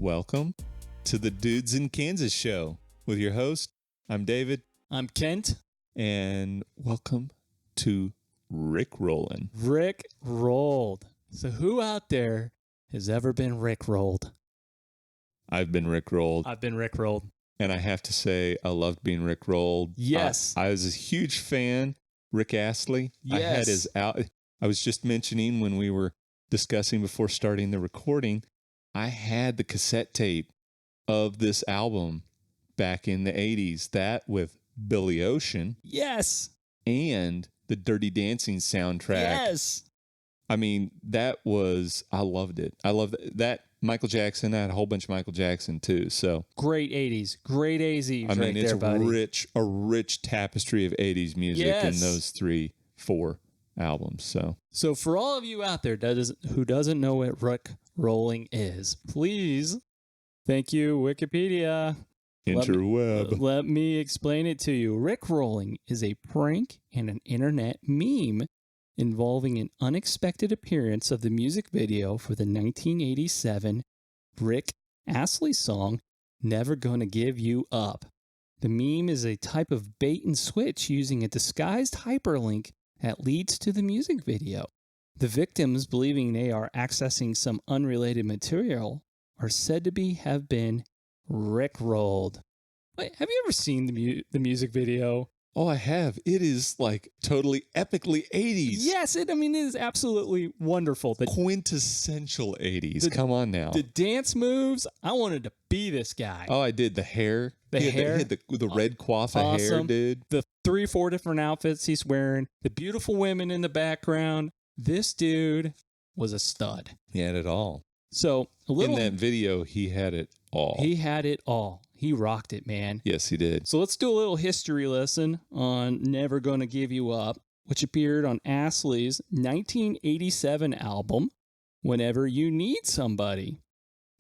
Welcome to the Dudes in Kansas show with your host. I'm David. I'm Kent. And welcome to Rickrolling. Rickrolled. So who out there has ever been Rickrolled? I've been Rickrolled. I've been Rickrolled. And I have to say, I loved being Rickrolled. Yes. I was a huge fan. Rick Astley. Yes. I had his out. I was just mentioning when we were discussing before starting the recording, I had the cassette tape of this album back in the 80s. That with Billy Ocean. Yes. And the Dirty Dancing soundtrack. Yes. I mean, I loved it. I loved that. Michael Jackson, I had a whole bunch of Michael Jackson too. So great 80s. Great 80s. I mean, right it's there, buddy. a rich tapestry of 80s music in those 3-4 albums. So for all of you out there who doesn't know what Rickrolling is, please, thank you, Wikipedia. Interweb. Let me explain it to you. Rickrolling is a prank and an internet meme involving an unexpected appearance of the music video for the 1987 Rick Astley song, Never Gonna Give You Up. The meme is a type of bait and switch using a disguised hyperlink that leads to the music video. The victims, believing they are accessing some unrelated material, are said to have been Rickrolled. Wait, have you ever seen the music video? Oh, I have. It is like totally epically 80s. Yes, it is absolutely wonderful. The quintessential 80s. Come on now. The dance moves, I wanted to be this guy. Oh, I did. The hair. He had the red coif of hair, dude. The 3-4 different outfits he's wearing. The beautiful women in the background. This dude was a stud. He had it all. So in that video, he had it all. He had it all. He rocked it, man. Yes, he did. So let's do a little history lesson on Never Gonna Give You Up, which appeared on Astley's 1987 album, Whenever You Need Somebody.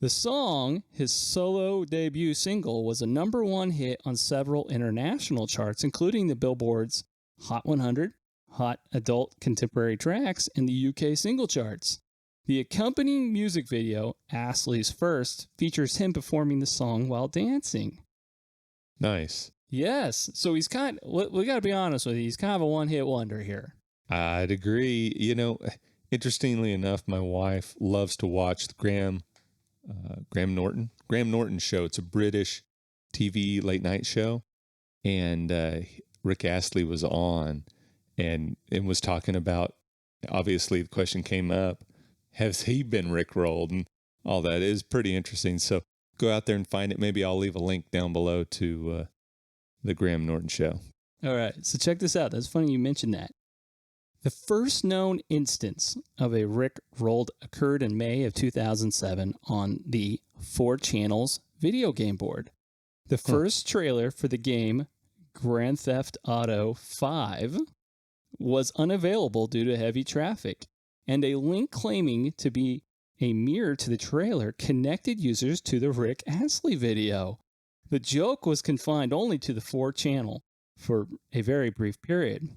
The song, his solo debut single, was a #1 hit on several international charts, including the Billboard's Hot 100, Hot Adult Contemporary Tracks, and the UK single charts. The accompanying music video, Astley's first, features him performing the song while dancing. Nice. Yes. So we got to be honest with you, he's kind of a one-hit wonder here. I'd agree. You know, interestingly enough, my wife loves to watch the Graham Norton show. It's a British TV late night show. And Rick Astley was on and was talking about, obviously the question came up, has he been Rickrolled and all that? It is pretty interesting. So go out there and find it. Maybe I'll leave a link down below to the Graham Norton show. All right. So check this out. That's funny you mentioned that. The first known instance of a Rickrolled occurred in May of 2007 on the 4 Channels video game board. The first trailer for the game Grand Theft Auto 5 was unavailable due to heavy traffic, and a link claiming to be a mirror to the trailer connected users to the Rick Astley video. The joke was confined only to the 4 channel for a very brief period.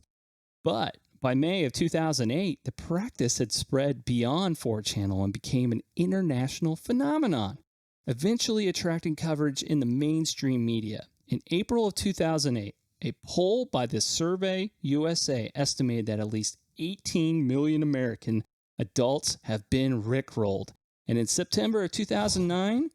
But by May of 2008, the practice had spread beyond 4 channel and became an international phenomenon, eventually attracting coverage in the mainstream media. In April of 2008, a poll by the Survey USA estimated that at least 18 million American adults have been Rickrolled. And in September of 2009,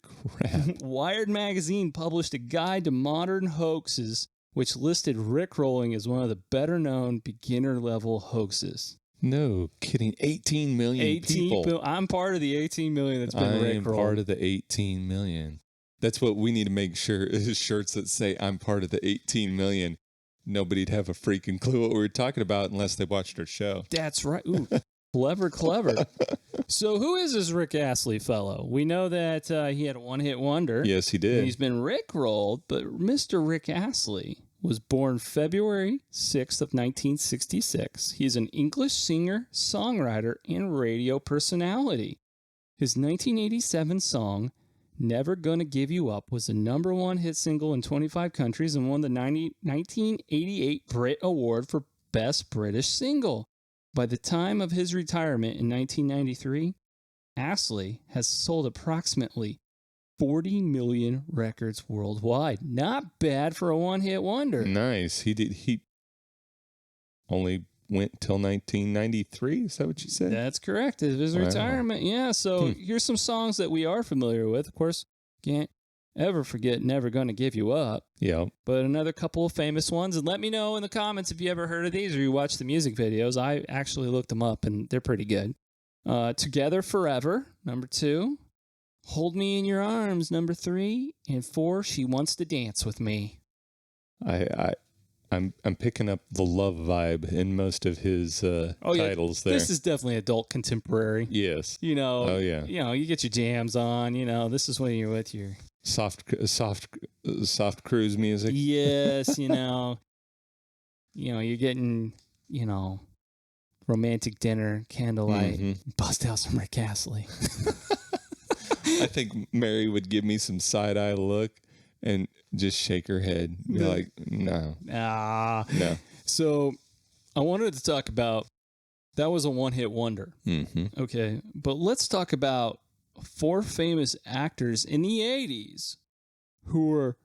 Wired magazine published a guide to modern hoaxes, which listed Rickrolling as one of the better-known beginner-level hoaxes. No kidding. 18 million people. I'm part of the 18 million that's been Rickrolled. I am part of the 18 million. That's what we need to make sure is shirts that say, I'm part of the 18 million. Nobody'd have a freaking clue what we were talking about unless they watched our show. That's right. Ooh, clever. So who is this Rick Astley fellow? We know that he had a one-hit wonder. Yes, he did. He's been Rickrolled, but Mr. Rick Astley was born February 6th of 1966. He's an English singer, songwriter, and radio personality. His 1987 song, Never Gonna Give You Up, was the #1 hit single in 25 countries and won the 1988 Brit Award for Best British Single. By the time of his retirement in 1993, Astley has sold approximately 40 million records worldwide. Not bad for a one-hit wonder. Nice. He only went till 1993. Is that what you said? That's correct. It was retirement. Yeah. So here's some songs that we are familiar with. Of course, can't ever forget Never Gonna Give You Up. Yeah. But another couple of famous ones. And let me know in the comments if you ever heard of these or you watch the music videos. I actually looked them up and they're pretty good. Together Forever, number 2. Hold Me in Your Arms, number 3. And 4, She Wants to Dance with Me. I'm picking up the love vibe in most of his titles there. This is definitely adult contemporary. Yes. You know. Oh yeah. You know, you get your jams on. You know, this is when you're with your soft cruise music. Yes. you're getting romantic dinner, candlelight, bust out some Rick Astley. I think Mary would give me some side eye look and just shake her head. Be like, no. No. So I wanted to talk about, that was a one-hit wonder. Mm-hmm. Okay. But let's talk about 4 famous actors in the 80s who were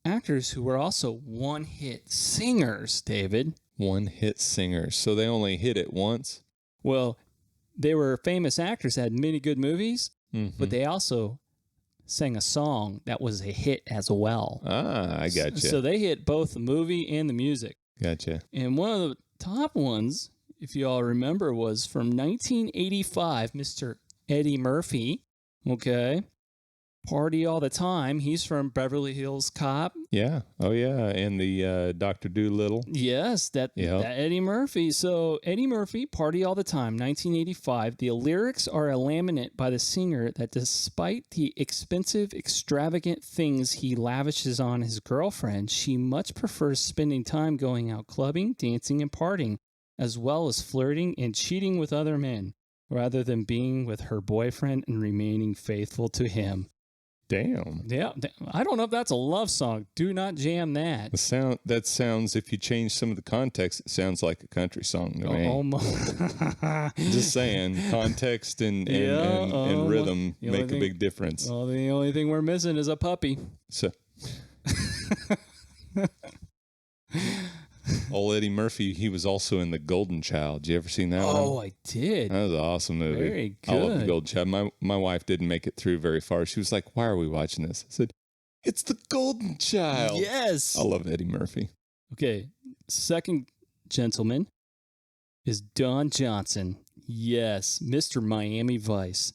actors who were also one-hit singers, David. One-hit singers. So they only hit it once? Well, they were famous actors, had many good movies, but they also sang a song that was a hit as well. Ah, I gotcha. So they hit both the movie and the music. Gotcha. And one of the top ones, if you all remember, was from 1985, Mr. Eddie Murphy. Okay. Party All the Time. He's from Beverly Hills Cop. Yeah. Oh, yeah. And the Dr. Dolittle. Yes, that Eddie Murphy. So Eddie Murphy, Party All the Time, 1985. The lyrics are a laminate by the singer that despite the expensive, extravagant things he lavishes on his girlfriend, she much prefers spending time going out clubbing, dancing, and partying, as well as flirting and cheating with other men, rather than being with her boyfriend and remaining faithful to him. Damn. Yeah. I don't know if that's a love song. Do not jam that. That sounds, if you change some of the context, it sounds like a country song to me. Just saying, context and rhythm make a big difference. Well, the only thing we're missing is a puppy. So, old Eddie Murphy, he was also in The Golden Child. Did you ever seen that one? Oh, I did. That was an awesome movie. Very good. I love The Golden Child. My wife didn't make it through very far. She was like, why are we watching this? I said, it's The Golden Child. Yes. I love Eddie Murphy. Okay. Second gentleman is Don Johnson. Yes. Mr. Miami Vice.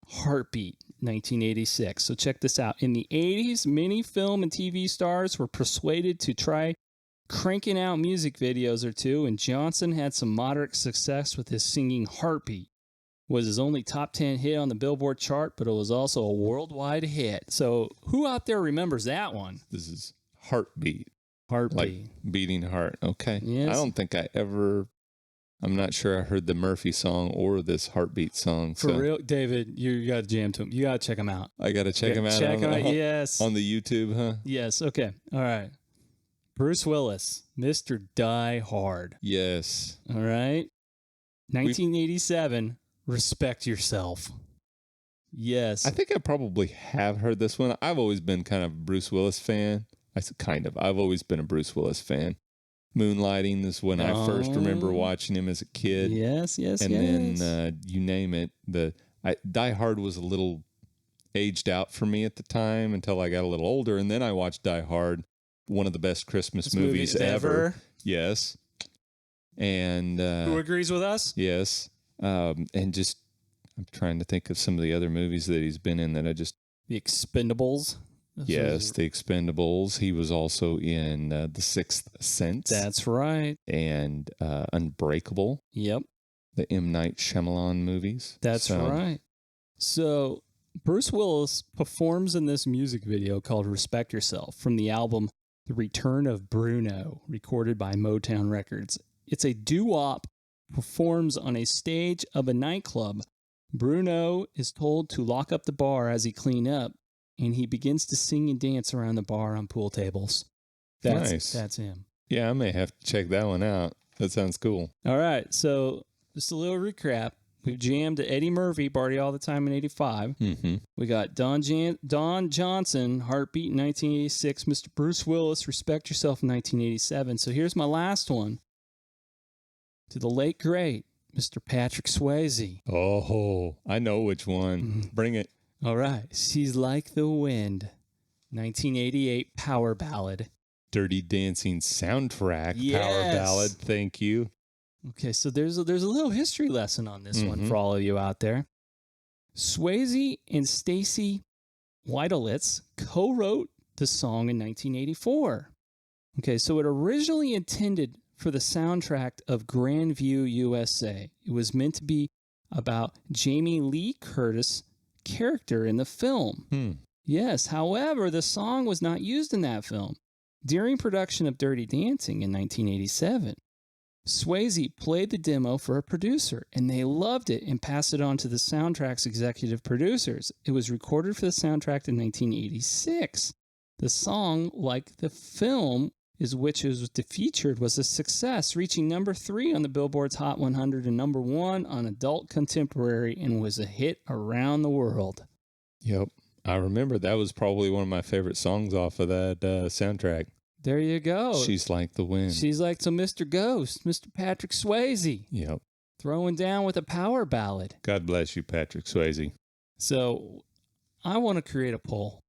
Heartbeat, 1986. So check this out. In the 80s, many film and TV stars were persuaded to try cranking out music videos or two, and Johnson had some moderate success with his singing Heartbeat. Was his only top 10 hit on the Billboard chart, but it was also a worldwide hit. So who out there remembers that one? This is Heartbeat. Heartbeat. Like beating heart. Okay. Yes. I don't think I'm not sure I heard the Murphy song or this Heartbeat song. For real, David, you got to jam to him. You got to check him out. I got to check him out. Check him out, yes. On the YouTube, huh? Yes, okay. All right. Bruce Willis, Mr. Die Hard. Yes. All right. 1987, Respect Yourself. Yes. I think I probably have heard this one. I've always been kind of a Bruce Willis fan. I said kind of. I've always been a Bruce Willis fan. Moonlighting is when I first remember watching him as a kid. Yes. And then you name it. Die Hard was a little aged out for me at the time until I got a little older. And then I watched Die Hard. One of the best Christmas movies ever. Yes. And who agrees with us? Yes. And just I'm trying to think of some of the other movies that he's been in that I just The Expendables. Yes, The Expendables. He was also in The Sixth Sense. That's right. And Unbreakable. Yep. The M. Night Shyamalan movies. That's right. So Bruce Willis performs in this music video called Respect Yourself from the album The Return of Bruno, recorded by Motown Records. It's a doo-wop performs on a stage of a nightclub. Bruno is told to lock up the bar as he clean up, and he begins to sing and dance around the bar on pool tables. Nice. That's him. Yeah, I may have to check that one out. That sounds cool. All right, so just a little recap. We jammed to Eddie Murphy, Party All the Time in 85. Mm-hmm. We got Don Johnson, Heartbeat in 1986. Mr. Bruce Willis, Respect Yourself in 1987. So here's my last one. To the late, great Mr. Patrick Swayze. Oh, I know which one. Bring it. All right. She's Like the Wind, 1988 power ballad. Dirty Dancing soundtrack, Yes. power ballad. Thank you. Okay, so there's a little history lesson on this one for all of you out there. Swayze and Stacy Weidelitz co-wrote the song in 1984. Okay, so it originally intended for the soundtrack of Grandview, USA. It was meant to be about Jamie Lee Curtis' character in the film. Yes, however, the song was not used in that film. During production of Dirty Dancing in 1987, Swayze played the demo for a producer, and they loved it and passed it on to the soundtrack's executive producers. It was recorded for the soundtrack in 1986. The song, like the film, which was featured, was a success, reaching number 3 on the Billboard's Hot 100 and number 1 on Adult Contemporary, and was a hit around the world. Yep. I remember that was probably one of my favorite songs off of that soundtrack. There you go. She's Like the Wind. She's like to Mr. Ghost, Mr. Patrick Swayze. Yep. Throwing down with a power ballad. God bless you, Patrick Swayze. So I want to create a poll.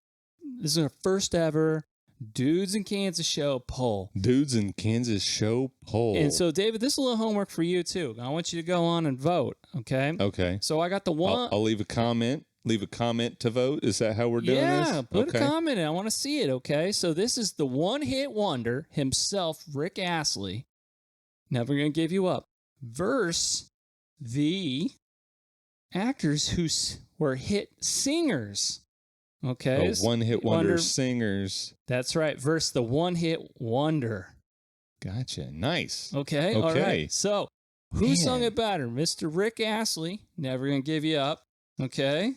This is our first ever Dudes in Kansas show poll. Dudes in Kansas show poll. And so, David, this is a little homework for you, too. I want you to go on and vote, okay? Okay. So I got the one. I'll leave a comment. Leave a comment to vote. Is that how we're doing this? Yeah, put a comment in. I want to see it, okay? So this is the one-hit wonder himself, Rick Astley, Never Gonna Give You Up, versus the actors who were hit singers. Okay? Oh, one-hit wonder singers. That's right, versus the one-hit wonder. Gotcha. Nice. Okay, all right. So who sung it better? Mr. Rick Astley, Never Gonna Give You Up, okay?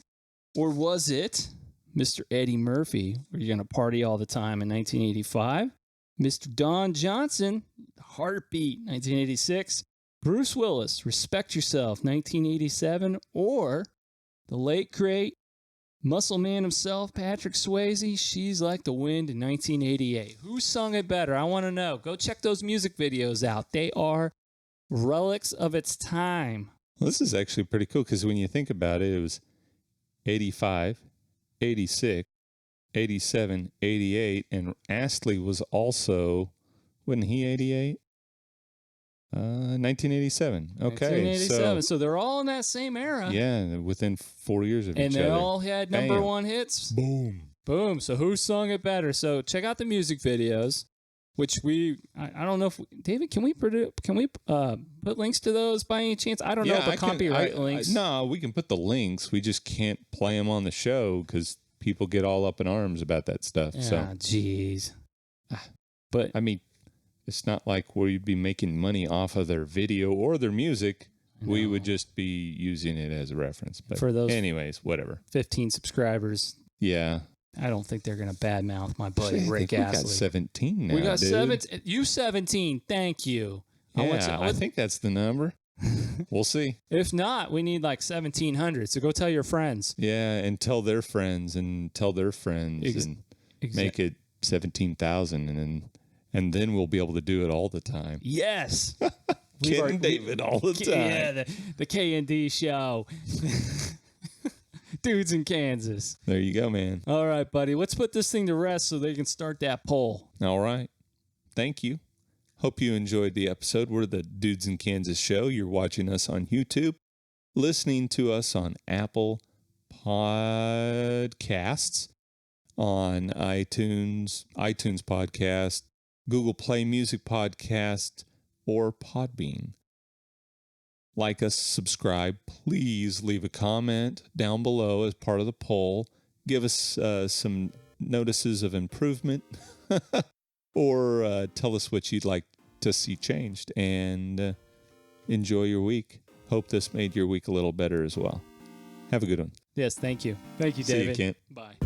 Or was it Mr. Eddie Murphy, We're Gonna Party All the Time in 1985? Mr. Don Johnson, Heartbeat, 1986. Bruce Willis, Respect Yourself, 1987. Or the late, great muscle man himself, Patrick Swayze, She's Like the Wind in 1988. Who sung it better? I want to know. Go check those music videos out. They are relics of its time. Well, this is actually pretty cool because when you think about it, it was 85, 86, 87, 88, and Astley was also, wasn't he 88? 1987. Okay. 1987. So they're all in that same era. Yeah, within 4 years of each other. And they all had number one hits. Boom. Boom. So who sung it better? So check out the music videos, which I don't know if David, can we put links to those by any chance? I don't know if the copyright links. No, we can put the links. We just can't play them on the show because people get all up in arms about that stuff. Yeah, jeez. But I mean, it's not like we'd be making money off of their video or their music. We would just be using it as a reference. But for those, anyways, whatever. 15 subscribers. Yeah. I don't think they're going to badmouth my buddy Rick Astley. We got 17 now, We got dude. 17. You 17. Thank you. Yeah, I think that's the number. We'll see. If not, we need like 1,700. So go tell your friends. Yeah, and tell their friends and tell their friends and make it 17,000 and then we'll be able to do it all the time. Yes. Kid and David all the time. Yeah, the K&D show. Dudes in Kansas. There you go, man. All right, buddy. Let's put this thing to rest so they can start that poll. All right. Thank you. Hope you enjoyed the episode. We're the Dudes in Kansas show. You're watching us on YouTube, listening to us on Apple Podcasts, on iTunes Podcast, Google Play Music Podcast, or Podbean. Like us, subscribe. Please leave a comment down below as part of the poll. Give us some notices of improvement or tell us what you'd like to see changed. And enjoy your week. Hope this made your week a little better as well. Have a good one. Yes, thank you. Thank you, David. See you, Kent. Bye.